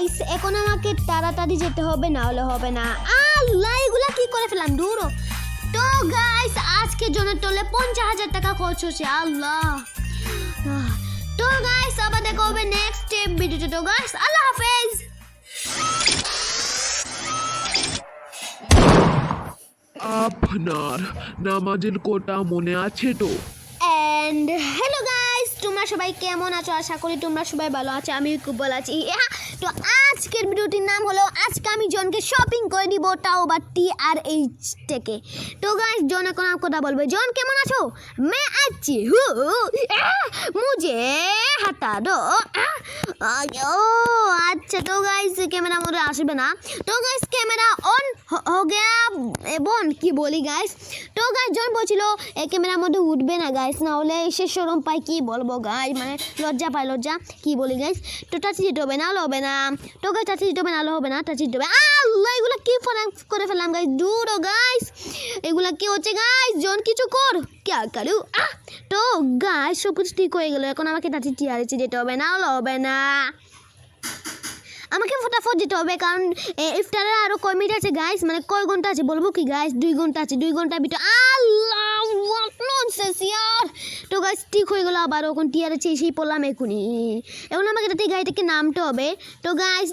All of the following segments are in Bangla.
গাইস এখন আমাকে তাড়াতাড়ি যেতে হবে, না হলে হবে না। আল্লাহ এগুলা কি করে ফেলাম দূরও। তো গাইস আজকের জন্য তোলে 50,000 টাকা খরচ হচ্ছে। আল্লাহ। তো গাইস আবার দেখা হবে নেক্সট ভিডিওতে। তো গাইস আল্লাহ হাফেজ। আপনার নামাজের কোটা মনে আছে তো? অ্যান্ড হ্যালো গাইস, তোমরা সবাই কেমন আছো? আশা করি তোমরা সবাই ভালো আছো, আমি খুব ভালো আছি। তো আজকের ভিডিওটির নাম হলো আজকে আমি জনকে শপিং করে দিব, তাও বা TRH থেকে। তো গাইস জন এখন কথা বলবে। জন কেমন আছো? मैं अच्छी हूँ, मुझे हटा दो। ও আচ্ছা। তো গাইস ক্যামেরা মোডে আসবে না। তো গাইস ক্যামেরা অন हो गया। বোন কি বলি গাইস। তো গাইস জন বলছিল এই ক্যামেরার মধ্যে উঠবে না গাইস, না হলে এসে শরম পাই, কি বলবো গাইস, মানে লজ্জা পাই, লজ্জা কি বলি গাইস। তো টাচি দিতে হবে, না হলে হবে না। তো গাইস টাচি দিতে হবে, না হলে হবে না, টাচি দিতে হবে। আল্লাহ এগুলো কি করে ফেললাম গাইস, দূর ও গাইস। এগুলা কি হচ্ছে গাইস, জন কিছু কর, क्या करूँ। তো গাইস সব কিছু ঠিক হয়ে গেল, এখন আমাকে টাচি TRH যেতে হবে, না হলে হবে না। আমাকে ফটাফট যেতে হবে, কারণ ইফতারের আরও কয় মিনিট আছে গাইস, মানে কয় ঘন্টা আছে বলবো কি গাইস, 2 ঘন্টা আছে। 2 ঘন্টার ভিতরে আল্লাহ ননসেন্স ইয়ার। তো গাইস ঠিক হয়ে গেল, আবার ওখান TRH এসেই পড়লাম এখনই। এখন আমাকে তাতে গাড়ি থেকে নামতে হবে। তো গাইস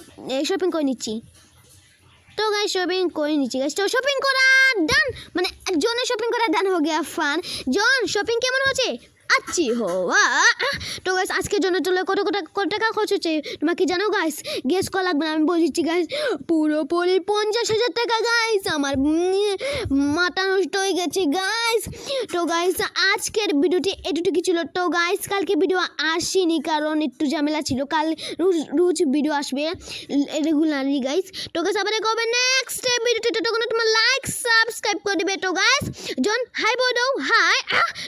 শপিং করে নিচ্ছি। তো গাইস শপিং করে নিচ্ছি গাইস। তো শপিং করা ডান, মানে জনের শপিং করা ডান হয়ে গিয়া ফান। জন শপিং কেমন হচ্ছে? अच्छी हो। তো গাইস আজকের জন্য চলে কত টাকা খরচ হচ্ছে তোমরা কি জানো গাইস? গেস করা লাগবে না, আমি বলছি গাইস পুরোপুরি 50,000 টাকা গাইস। আমার মাথা নষ্ট হয়ে গেছে গাইস। তো গাইস আজকের ভিডিওটি এটুকুই ছিল। তো গাইস কালকে ভিডিও আসেনি কারণ একটু ঝামেলা ছিল, কাল রোজ ভিডিও আসবে রেগুলারলি গাইস। তো গাইস আবার দেখা হবে নেক্সট ভিডিওতে। ততক্ষণ তোমরা লাইক সাবস্ক্রাইব করে দিবে। তো গাইস জন হাই বলে দাও, হাই।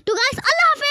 তো গাইস আল্লাহ হাফেজ।